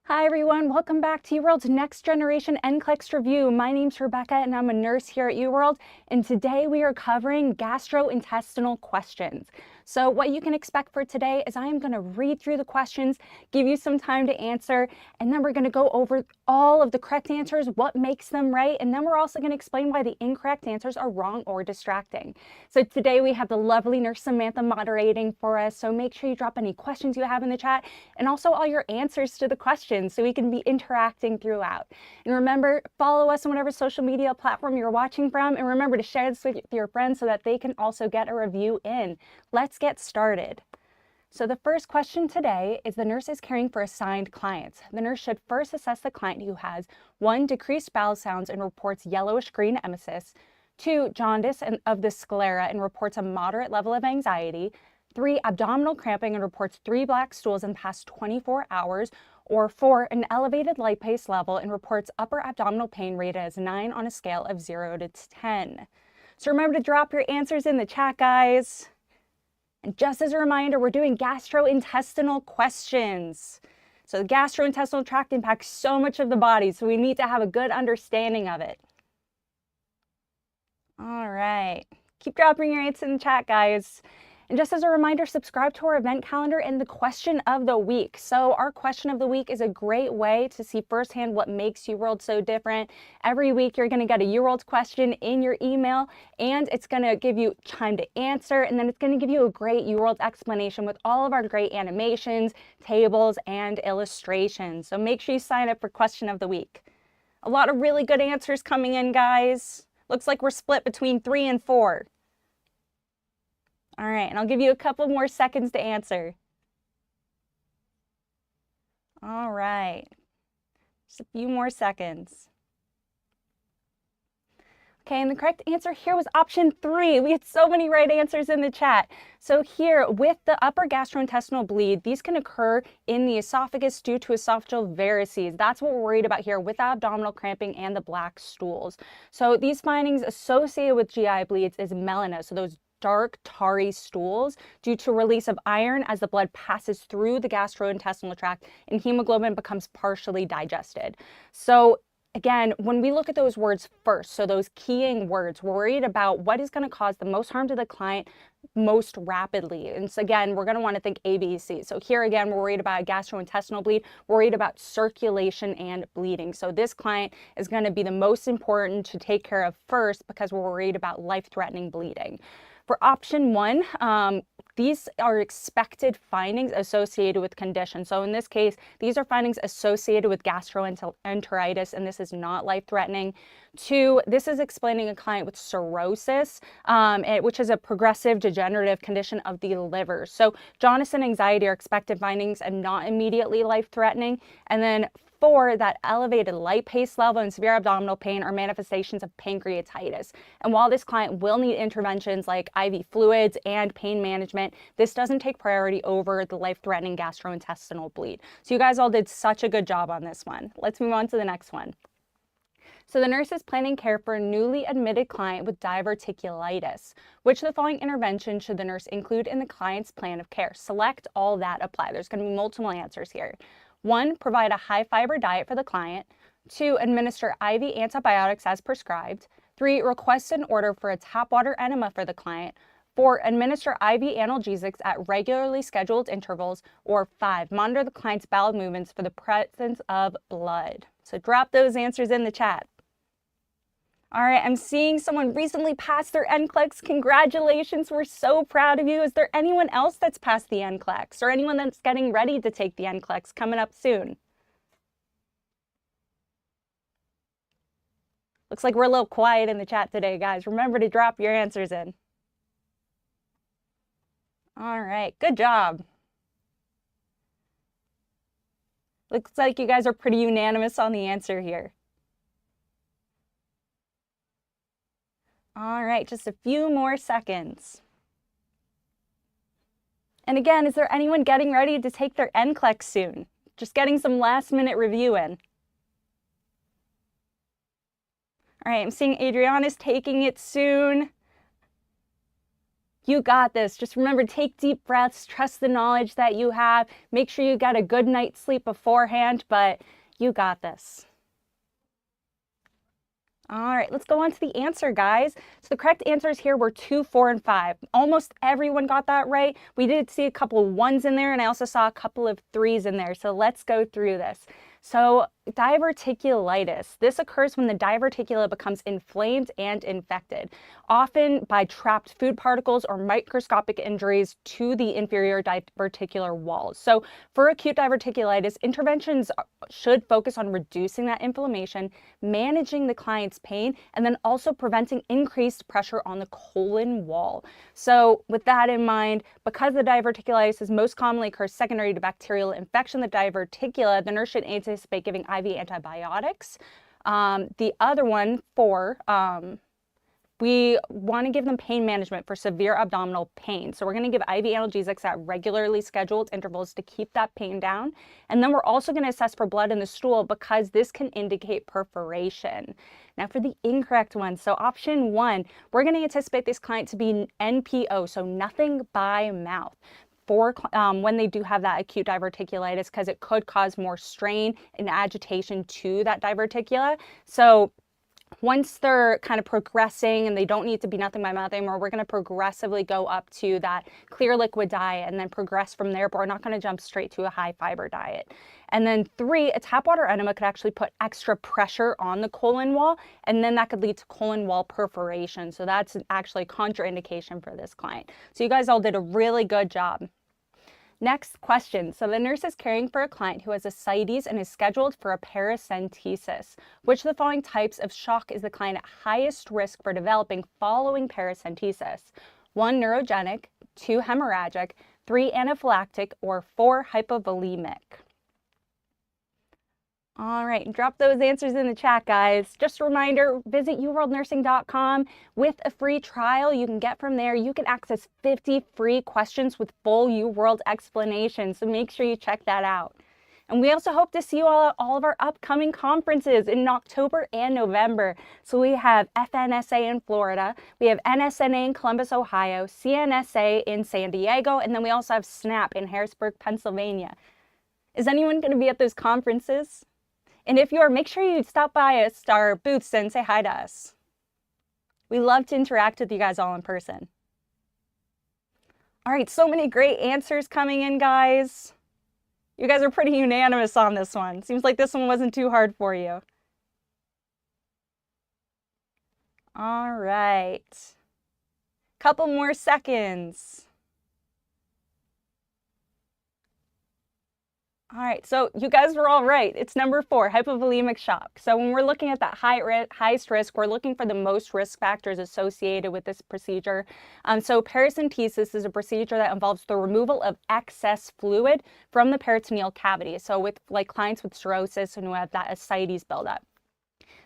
Hi everyone, welcome back to UWorld's Next Generation NCLEX Review. My name's Rebecca and I'm a nurse here at UWorld, and today we are covering gastrointestinal questions. So what you can expect for today is I am going to read through the questions, give you some time to answer, and then we're going to go over all of the correct answers, what makes them right, and then we're also going to explain why the incorrect answers are wrong or distracting. So today we have the lovely nurse Samantha moderating for us, so make sure you drop any questions you have in the chat and also all your answers to the questions so we can be interacting throughout. And remember, follow us on whatever social media platform you're watching from, and remember to share this with your friends so that they can also get a review in. Let's get started. So the first question today is the nurse is caring for assigned clients. The nurse should first assess the client who has 1. Decreased bowel sounds and reports yellowish-green emesis, 2. Jaundice of the sclera and reports a moderate level of anxiety, 3. Abdominal cramping and reports 3 black stools in the past 24 hours, or 4. An elevated lipase level and reports upper abdominal pain rated as 9 on a scale of 0 to 10. So remember to drop your answers in the chat, guys. And just as a reminder, we're doing gastrointestinal questions. So the gastrointestinal tract impacts so much of the body, so we need to have a good understanding of it. All right, keep dropping your answers in the chat, guys. And just as a reminder, subscribe to our event calendar and the question of the week. So our question of the week is a great way to see firsthand what makes UWorld so different. Every week you're going to get a UWorld question in your email, and it's going to give you time to answer, and then it's going to give you a great UWorld explanation with all of our great animations, tables, and illustrations. So make sure you sign up for question of the week. A lot of really good answers coming in, guys. Looks like we're split between 3 and 4. All right, and I'll give you a couple more seconds to answer. All right, just a few more seconds. Okay, and the correct answer here was option 3. We had so many right answers in the chat. So here, with the upper gastrointestinal bleed, these can occur in the esophagus due to esophageal varices. That's what we're worried about here with abdominal cramping and the black stools. So these findings associated with GI bleeds is melena, so those dark, tarry stools due to release of iron as the blood passes through the gastrointestinal tract and hemoglobin becomes partially digested. So again, when we look at those words first, so those keying words, we're worried about what is going to cause the most harm to the client most rapidly. And so again, we're going to want to think A, B, C. So here again, we're worried about a gastrointestinal bleed, we're worried about circulation and bleeding. So this client is going to be the most important to take care of first because we're worried about life-threatening bleeding. For option 1, these are expected findings associated with condition. So in this case, these are findings associated with gastroenteritis, and this is not life-threatening. 2, this is explaining a client with cirrhosis, which is a progressive degenerative condition of the liver. So jaundice and anxiety are expected findings and not immediately life-threatening. And then 4, that elevated lipase level and severe abdominal pain are manifestations of pancreatitis. And while this client will need interventions like IV fluids and pain management, this doesn't take priority over the life-threatening gastrointestinal bleed. So you guys all did such a good job on this one. Let's move on to the next one. So the nurse is planning care for a newly admitted client with diverticulitis. Which of the following interventions should the nurse include in the client's plan of care? Select all that apply. There's going to be multiple answers here. 1, provide a high-fiber diet for the client. 2, administer IV antibiotics as prescribed. 3, request an order for a tap water enema for the client. 4, administer IV analgesics at regularly scheduled intervals. Or 5, monitor the client's bowel movements for the presence of blood. So drop those answers in the chat. All right, I'm seeing someone recently passed their NCLEX. Congratulations, we're so proud of you. Is there anyone else that's passed the NCLEX or anyone that's getting ready to take the NCLEX coming up soon? Looks like we're a little quiet in the chat today, guys. Remember to drop your answers in. All right, good job. Looks like you guys are pretty unanimous on the answer here. All right, just a few more seconds. And again, is there anyone getting ready to take their NCLEX soon? Just getting some last-minute review in. All right, I'm seeing Adriana's taking it soon. You got this. Just remember, take deep breaths, trust the knowledge that you have. Make sure you got a good night's sleep beforehand, but you got this. All right, let's go on to the answer, guys. So the correct answers here were 2, 4, and 5. Almost everyone got that right. We did see a couple 1s in there, and I also saw a couple of 3s in there. So let's go through this. So diverticulitis. This occurs when the diverticula becomes inflamed and infected, often by trapped food particles or microscopic injuries to the inferior diverticular walls. So for acute diverticulitis, interventions should focus on reducing that inflammation, managing the client's pain, and then also preventing increased pressure on the colon wall. So with that in mind, because the diverticulitis is most commonly occurs secondary to bacterial infection of the diverticula, the nurse should anticipate giving IV antibiotics. The other one, 4, we want to give them pain management for severe abdominal pain. So we're going to give IV analgesics at regularly scheduled intervals to keep that pain down. And then we're also going to assess for blood in the stool because this can indicate perforation. Now for the incorrect one, so option 1, we're going to anticipate this client to be NPO, so nothing by mouth, for when they do have that acute diverticulitis, because it could cause more strain and agitation to that diverticula. So once they're kind of progressing and they don't need to be nothing by mouth anymore, we're going to progressively go up to that clear liquid diet and then progress from there, but we're not going to jump straight to a high fiber diet. And then 3, a tap water enema could actually put extra pressure on the colon wall, and then that could lead to colon wall perforation. So that's actually a contraindication for this client. So you guys all did a really good job. Next question. So the nurse is caring for a client who has ascites and is scheduled for a paracentesis. Which of the following types of shock is the client at highest risk for developing following paracentesis? 1, neurogenic, 2, hemorrhagic, 3, anaphylactic, or 4, hypovolemic? All right, drop those answers in the chat, guys. Just a reminder, visit uworldnursing.com. With a free trial you can get from there, you can access 50 free questions with full UWorld explanations, so make sure you check that out. And we also hope to see you all at all of our upcoming conferences in October and November. So we have FNSA in Florida, we have NSNA in Columbus, Ohio, CNSA in San Diego, and then we also have SNAP in Harrisburg, Pennsylvania. Is anyone going to be at those conferences? And if you are, make sure you stop by us, our booths, and say hi to us. We love to interact with you guys all in person. All right, so many great answers coming in, guys. You guys are pretty unanimous on this one. Seems like this one wasn't too hard for you. All right. Couple more seconds. All right, so you guys were all right. It's number 4, hypovolemic shock. So when we're looking at that highest risk, we're looking for the most risk factors associated with this procedure. So paracentesis is a procedure that involves the removal of excess fluid from the peritoneal cavity. So with like clients with cirrhosis and who have that ascites buildup.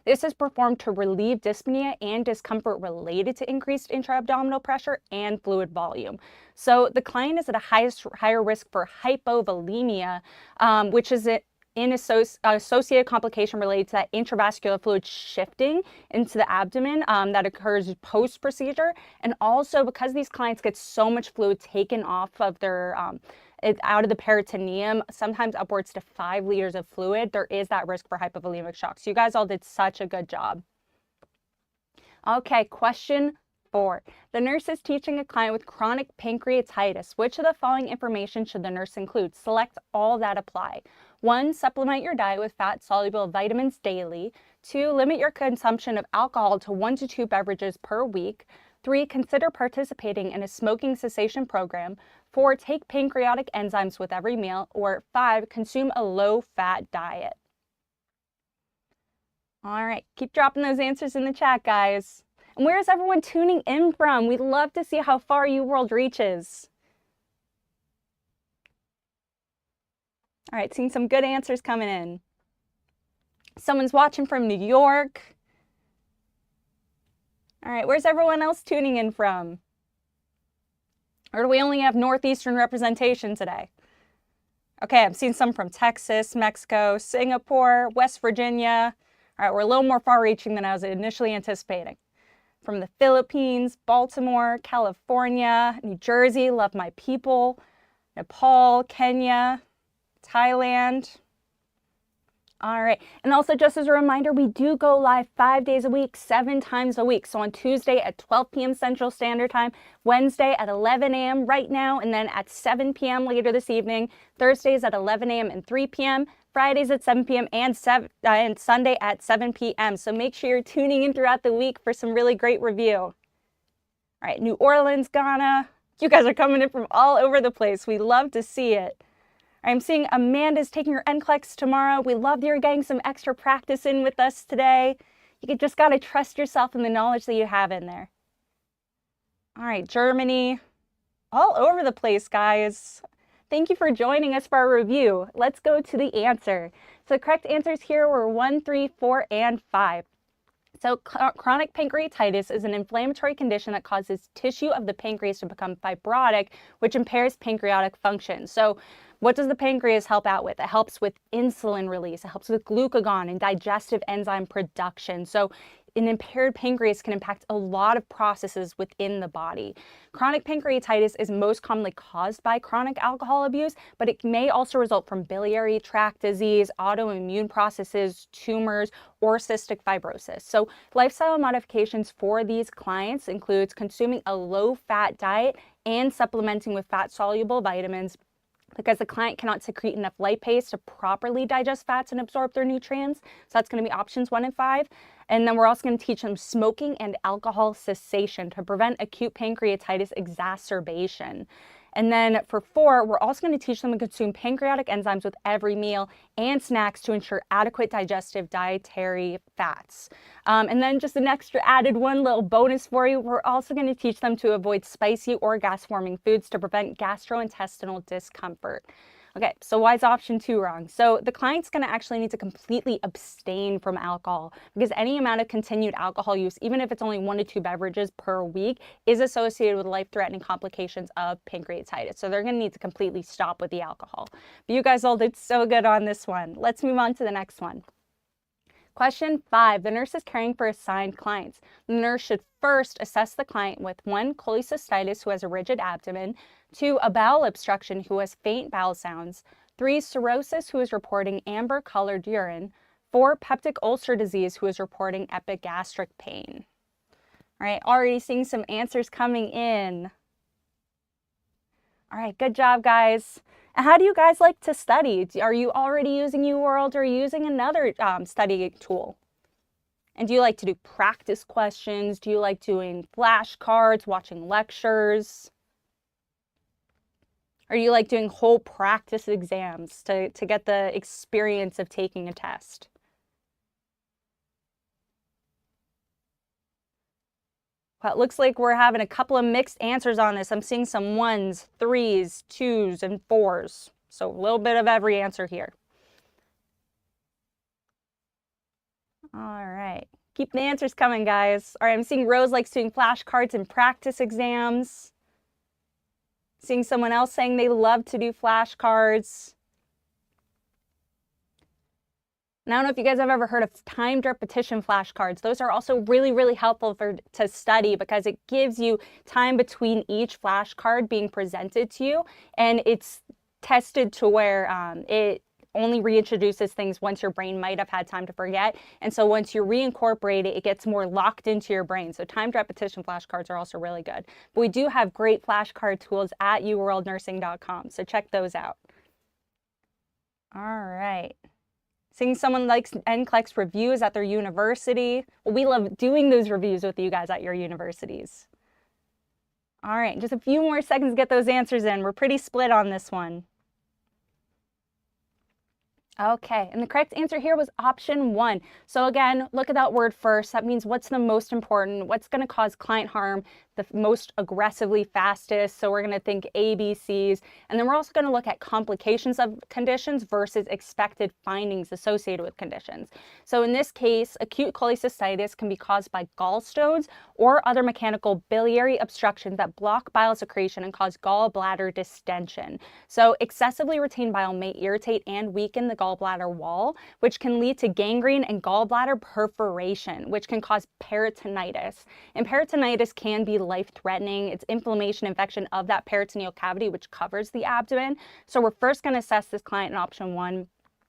This is performed to relieve dyspnea and discomfort related to increased intra-abdominal pressure and fluid volume. So the client is at a higher risk for hypovolemia, which is an associated complication related to that intravascular fluid shifting into the abdomen that occurs post-procedure. And also because these clients get so much fluid taken off of their out of the peritoneum, sometimes upwards to 5 liters of fluid, there is that risk for hypovolemic shock. So you guys all did such a good job. Okay, question 4. The nurse is teaching a client with chronic pancreatitis. Which of the following information should the nurse include? Select all that apply. 1, supplement your diet with fat-soluble vitamins daily. 2, limit your consumption of alcohol to 1 to 2 beverages per week. 3, consider participating in a smoking cessation program. 4, take pancreatic enzymes with every meal. Or 5, consume a low-fat diet. All right, keep dropping those answers in the chat, guys. And where is everyone tuning in from? We'd love to see how far UWorld reaches. All right, seeing some good answers coming in. Someone's watching from New York. All right, where's everyone else tuning in from? Or do we only have Northeastern representation today? Okay, I'm seeing some from Texas, Mexico, Singapore, West Virginia. All right, we're a little more far-reaching than I was initially anticipating. from the Philippines, Baltimore, California, New Jersey, love my people, Nepal, Kenya, Thailand. All right, and also just as a reminder, we do go live 5 days a week, 7 times a week. So on Tuesday at 12 p.m. Central Standard Time, Wednesday at 11 a.m. right now, and then at 7 p.m. later this evening, Thursdays at 11 a.m. and 3 p.m., Fridays at 7 p.m. and Sunday at 7 p.m. So make sure you're tuning in throughout the week for some really great review. All right, New Orleans, Ghana. You guys are coming in from all over the place. We love to see it. I'm seeing Amanda's taking her NCLEX tomorrow. We love that you're getting some extra practice in with us today. You just got to trust yourself and the knowledge that you have in there. All right, Germany. All over the place, guys. Thank you for joining us for our review. Let's go to the answer. So the correct answers here were 1, 3, 4, and 5. So chronic pancreatitis is an inflammatory condition that causes tissue of the pancreas to become fibrotic, which impairs pancreatic function. So what does the pancreas help out with? It helps with insulin release. It helps with glucagon and digestive enzyme production. So an impaired pancreas can impact a lot of processes within the body. Chronic pancreatitis is most commonly caused by chronic alcohol abuse, but it may also result from biliary tract disease, autoimmune processes, tumors, or cystic fibrosis. So lifestyle modifications for these clients includes consuming a low-fat diet and supplementing with fat-soluble vitamins, because the client cannot secrete enough lipase to properly digest fats and absorb their nutrients. So that's going to be options 1 and 5. And then we're also going to teach them smoking and alcohol cessation to prevent acute pancreatitis exacerbation. And then for 4, we're also going to teach them to consume pancreatic enzymes with every meal and snacks to ensure adequate digestive dietary fats. And then just an extra added one little bonus for you, we're also going to teach them to avoid spicy or gas-forming foods to prevent gastrointestinal discomfort. Okay, so why is option 2 wrong? So the client's going to actually need to completely abstain from alcohol, because any amount of continued alcohol use, even if it's only 1 to 2 beverages per week, is associated with life-threatening complications of pancreatitis. So they're going to need to completely stop with the alcohol. But you guys all did so good on this one. Let's move on to the next one. Question 5, the nurse is caring for assigned clients. The nurse should first assess the client with 1, cholecystitis, who has a rigid abdomen, 2, a bowel obstruction, who has faint bowel sounds, 3, cirrhosis, who is reporting amber-colored urine, 4, peptic ulcer disease, who is reporting epigastric pain. All right, already seeing some answers coming in. All right, good job, guys. How do you guys like to study? Are you already using UWorld, or are you using another study tool? And do you like to do practice questions? Do you like doing flashcards, watching lectures? Or do you like doing whole practice exams to get the experience of taking a test? Well, it looks like we're having a couple of mixed answers on this. I'm seeing some 1s, 3s, 2s, and 4s. So a little bit of every answer here. All right. Keep the answers coming, guys. All right, I'm seeing Rose likes doing flashcards and practice exams. Seeing someone else saying they love to do flashcards. And I don't know if you guys have ever heard of timed repetition flashcards. Those are also really, really helpful to study, because it gives you time between each flashcard being presented to you, and it's tested to where it only reintroduces things once your brain might have had time to forget. And so once you reincorporate it, it gets more locked into your brain. So timed repetition flashcards are also really good. But we do have great flashcard tools at uworldnursing.com, so check those out. All right. Seeing someone likes NCLEX reviews at their university. Well, we love doing those reviews with you guys at your universities. All right, just a few more seconds to get those answers in. We're pretty split on this one. Okay, and the correct answer here was option 1. So again, look at that word first. That means what's the most important, what's going to cause client harm, the most aggressively fastest. So we're going to think ABCs. And then we're also going to look at complications of conditions versus expected findings associated with conditions. So in this case, acute cholecystitis can be caused by gallstones or other mechanical biliary obstructions that block bile secretion and cause gallbladder distension. So excessively retained bile may irritate and weaken the gallbladder wall, which can lead to gangrene and gallbladder perforation, which can cause peritonitis. And peritonitis can be life-threatening. It's inflammation, infection of that peritoneal cavity, which covers the abdomen. So we're first going to assess this client in option 1,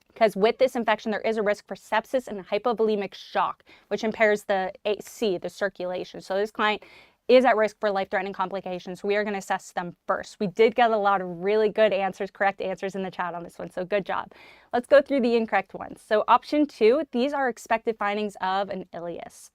because with this infection, there is a risk for sepsis and hypovolemic shock, which impairs the AC, the circulation. So this client is at risk for life-threatening complications. So we are going to assess them first. We did get a lot of really good answers, correct answers in the chat on this one, so good job. Let's go through the incorrect ones. So option 2, these are expected findings of an ileus.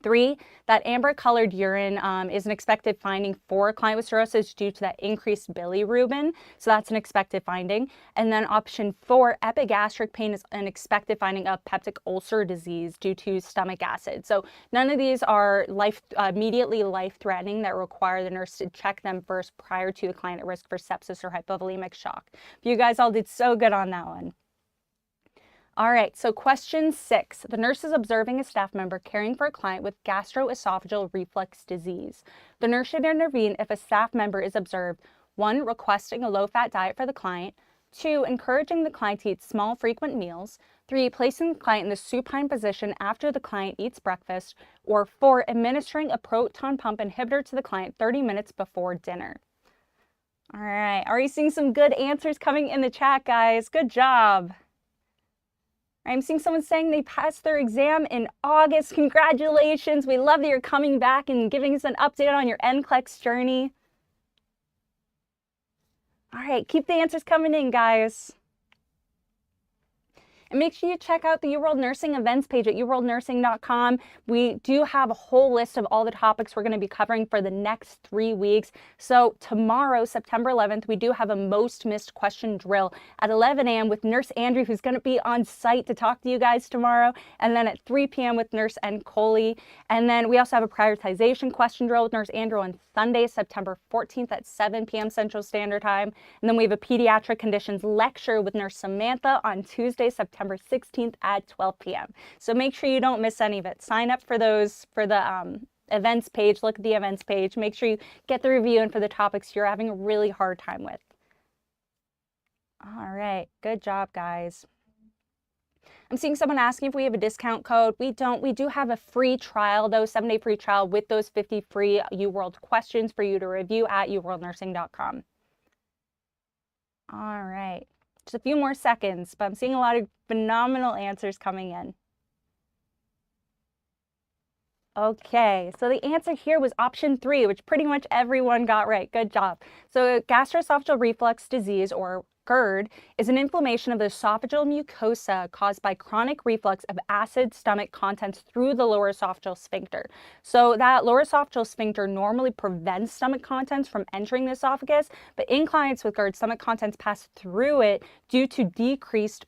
3, that amber-colored urine is an expected finding for a client with cirrhosis due to that increased bilirubin. So that's an expected finding. And then option 4, epigastric pain is an expected finding of peptic ulcer disease due to stomach acid. So none of these are immediately life-threatening that require the nurse to check them first prior to the client at risk for sepsis or hypovolemic shock. You guys all did so good on that one. All right, so question 6. The nurse is observing a staff member caring for a client with gastroesophageal reflux disease. The nurse should intervene if a staff member is observed: 1, requesting a low-fat diet for the client; 2, encouraging the client to eat small, frequent meals; 3, placing the client in the supine position after the client eats breakfast; or 4, administering a proton pump inhibitor to the client 30 minutes before dinner. All right, are you seeing some good answers coming in the chat, guys? Good job. I'm seeing someone saying they passed their exam in August. Congratulations. We love that you're coming back and giving us an update on your NCLEX journey. All right, keep the answers coming in, guys. And make sure you check out the UWorld Nursing events page at uworldnursing.com. We do have a whole list of all the topics we're going to be covering for the next 3 weeks. So tomorrow, September 11th, we do have a most missed question drill at 11 a.m. with Nurse Andrew, who's going to be on site to talk to you guys tomorrow. And then at 3 p.m. with Nurse N. Coley. And then we also have a prioritization question drill with Nurse Andrew on Sunday, September 14th at 7 p.m. Central Standard Time. And then we have a pediatric conditions lecture with Nurse Samantha on Tuesday, September 16th at 12 p.m. So make sure you don't miss any of it. Sign up for those for the events page. Look at the events page. Make sure you get the review in for the topics you're having a really hard time with. All right, good job, guys. I'm seeing someone asking if we have a discount code. We don't. We do have a free trial, though, 7-day free trial with those 50 free UWorld questions for you to review at uworldnursing.com. All right. Just a few more seconds, but I'm seeing a lot of phenomenal answers coming in. Okay, so the answer here was option 3, which pretty much everyone got right. Good job. So gastroesophageal reflux disease, or GERD, is an inflammation of the esophageal mucosa caused by chronic reflux of acid stomach contents through the lower esophageal sphincter. So that lower esophageal sphincter normally prevents stomach contents from entering the esophagus, but in clients with GERD, stomach contents pass through it due to decreased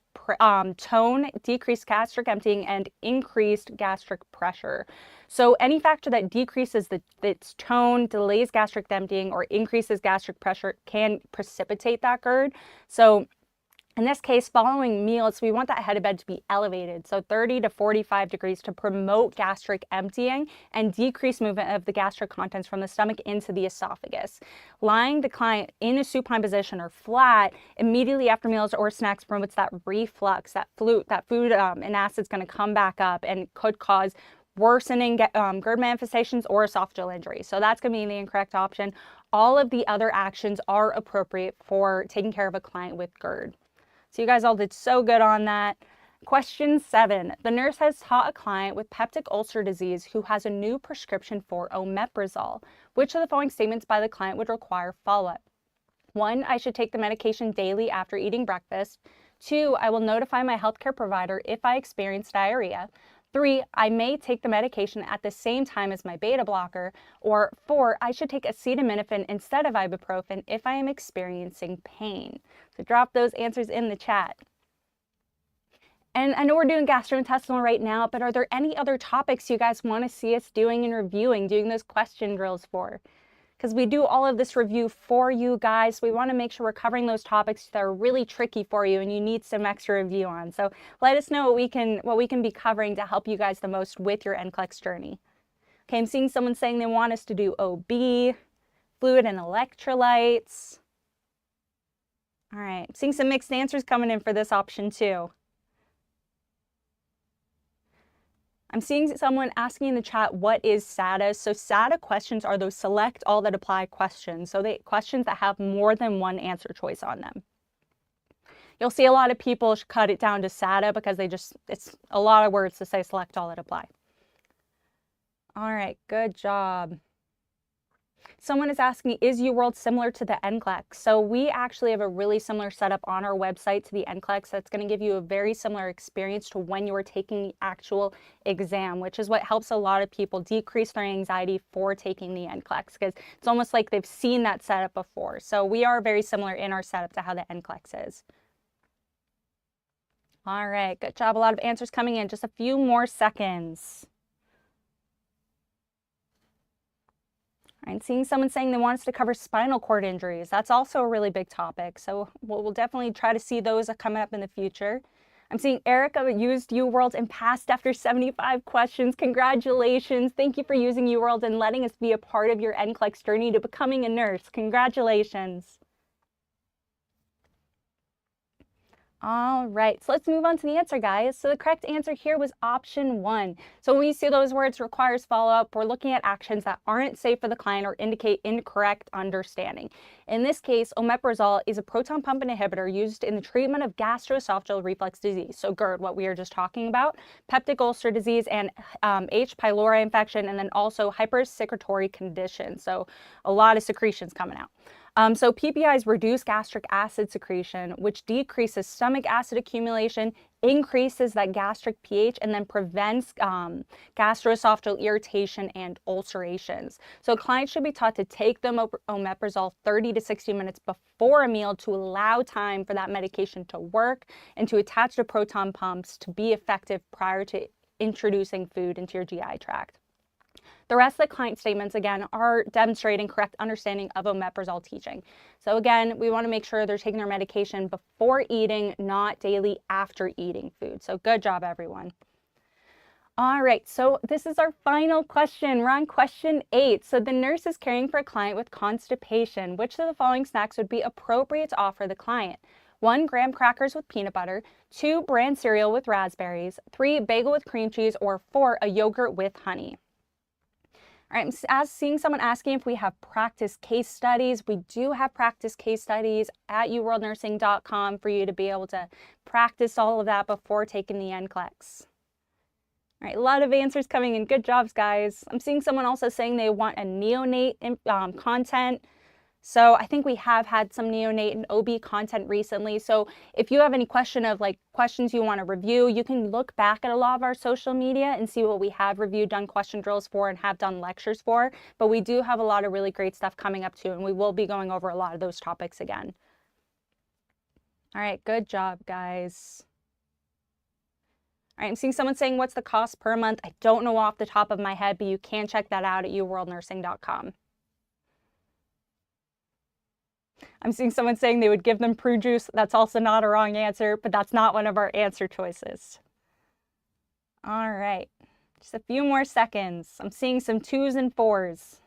tone, decreased gastric emptying, and increased gastric pressure. So any factor that decreases its tone, delays gastric emptying, or increases gastric pressure can precipitate that GERD. So in this case, following meals, we want that head of bed to be elevated, so 30 to 45 degrees, to promote gastric emptying and decrease movement of the gastric contents from the stomach into the esophagus. Lying the client in a supine position or flat immediately after meals or snacks promotes that reflux, that food and acid is going to come back up and could cause worsening GERD manifestations or esophageal injury. So that's going to be the incorrect option. All of the other actions are appropriate for taking care of a client with GERD. So you guys all did so good on that. Question 7. The nurse has taught a client with peptic ulcer disease who has a new prescription for Omeprazole. Which of the following statements by the client would require follow-up? 1, I should take the medication daily after eating breakfast. 2, I will notify my healthcare provider if I experience diarrhea. 3, I may take the medication at the same time as my beta blocker. Or 4, I should take acetaminophen instead of ibuprofen if I am experiencing pain. So drop those answers in the chat. And I know we're doing gastrointestinal right now, but are there any other topics you guys want to see us doing and reviewing, doing those question drills for? Because we do all of this review for you guys. We want to make sure we're covering those topics that are really tricky for you and you need some extra review on. So let us know what we can be covering to help you guys the most with your NCLEX journey. Okay, I'm seeing someone saying they want us to do OB, fluid and electrolytes. All right, I'm seeing some mixed answers coming in for this option too. I'm seeing someone asking in the chat, what is SATA? So SATA questions are those select all that apply questions. So they questions that have more than one answer choice on them. You'll see a lot of people cut it down to SATA because it's a lot of words to say select all that apply. All right, good job. Someone is asking, is UWorld similar to the NCLEX? So we actually have a really similar setup on our website to the NCLEX that's going to give you a very similar experience to when you are taking the actual exam, which is what helps a lot of people decrease their anxiety for taking the NCLEX, because it's almost like they've seen that setup before. So we are very similar in our setup to how the NCLEX is. All right, good job. A lot of answers coming in. Just a few more seconds. All right, seeing someone saying they want us to cover spinal cord injuries. That's also a really big topic. So we'll definitely try to see those coming up in the future. I'm seeing Erica used UWorld and passed after 75 questions. Congratulations. Thank you for using UWorld and letting us be a part of your NCLEX journey to becoming a nurse. Congratulations. All right, so let's move on to the answer, guys. So the correct answer here was option 1. So when we see those words requires follow-up, we're looking at actions that aren't safe for the client or indicate incorrect understanding. In this case, Omeprazole is a proton pump inhibitor used in the treatment of gastroesophageal reflux disease. So GERD, what we were just talking about, peptic ulcer disease, and H. pylori infection, and then also hypersecretory condition. So a lot of secretions coming out. So PPIs reduce gastric acid secretion, which decreases stomach acid accumulation, increases that gastric pH, and then prevents gastroesophageal irritation and ulcerations. So clients should be taught to take the omeprazole 30 to 60 minutes before a meal to allow time for that medication to work and to attach the proton pumps to be effective prior to introducing food into your GI tract. The rest of the client statements, again, are demonstrating correct understanding of omeprazole teaching. So again, we want to make sure they're taking their medication before eating, not daily after eating food. So good job, everyone. All right, so this is our final question. We're on question 8. So the nurse is caring for a client with constipation. Which of the following snacks would be appropriate to offer the client? 1, graham crackers with peanut butter, 2, bran cereal with raspberries, 3, bagel with cream cheese, or 4, a yogurt with honey. All right, I'm seeing someone asking if we have practice case studies. We do have practice case studies at uworldnursing.com for you to be able to practice all of that before taking the NCLEX. All right, a lot of answers coming in. Good jobs, guys. I'm seeing someone also saying they want a neonate content. So I think we have had some neonate and OB content recently. So if you have any questions you want to review, you can look back at a lot of our social media and see what we have reviewed, done question drills for, and have done lectures for. But we do have a lot of really great stuff coming up too, and we will be going over a lot of those topics again. All right, good job, guys. All right, I'm seeing someone saying, what's the cost per month? I don't know off the top of my head, but you can check that out at uworldnursing.com. I'm seeing someone saying they would give them Prue juice. That's also not a wrong answer, but that's not one of our answer choices. All right, just a few more seconds. I'm seeing some 2s and 4s.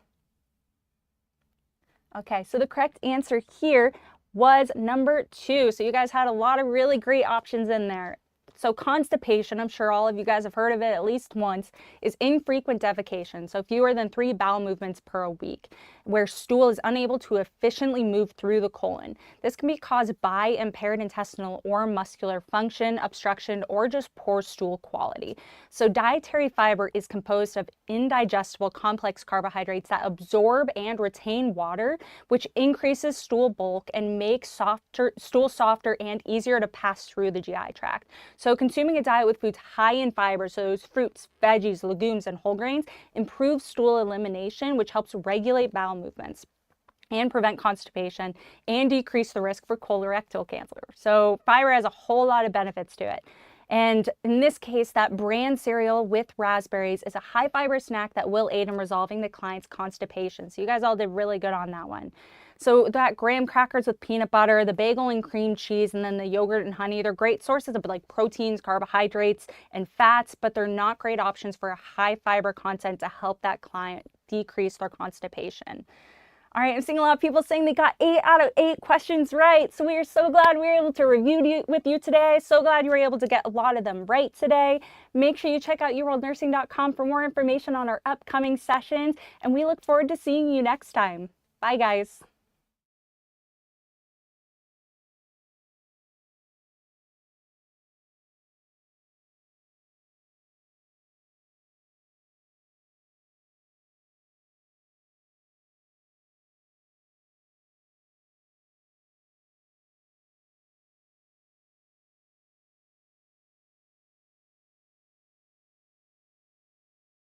Okay, so the correct answer here was number 2. So you guys had a lot of really great options in there. So constipation, I'm sure all of you guys have heard of it at least once, is infrequent defecation, so fewer than 3 bowel movements per week, where stool is unable to efficiently move through the colon. This can be caused by impaired intestinal or muscular function, obstruction, or just poor stool quality. So dietary fiber is composed of indigestible complex carbohydrates that absorb and retain water, which increases stool bulk and makes stool softer and easier to pass through the GI tract. So consuming a diet with foods high in fiber, so those fruits, veggies, legumes, and whole grains, improves stool elimination, which helps regulate bowel movements and prevent constipation and decrease the risk for colorectal cancer. So fiber has a whole lot of benefits to it. And in this case, that bran cereal with raspberries is a high fiber snack that will aid in resolving the client's constipation. So you guys all did really good on that one. So that graham crackers with peanut butter, the bagel and cream cheese, and then the yogurt and honey, they're great sources of like proteins, carbohydrates, and fats, but they're not great options for a high fiber content to help that client decrease their constipation. All right, I'm seeing a lot of people saying they got 8 out of 8 questions right. So we are so glad we were able to review with you today. So glad you were able to get a lot of them right today. Make sure you check out yourworldnursing.com for more information on our upcoming sessions. And we look forward to seeing you next time. Bye, guys.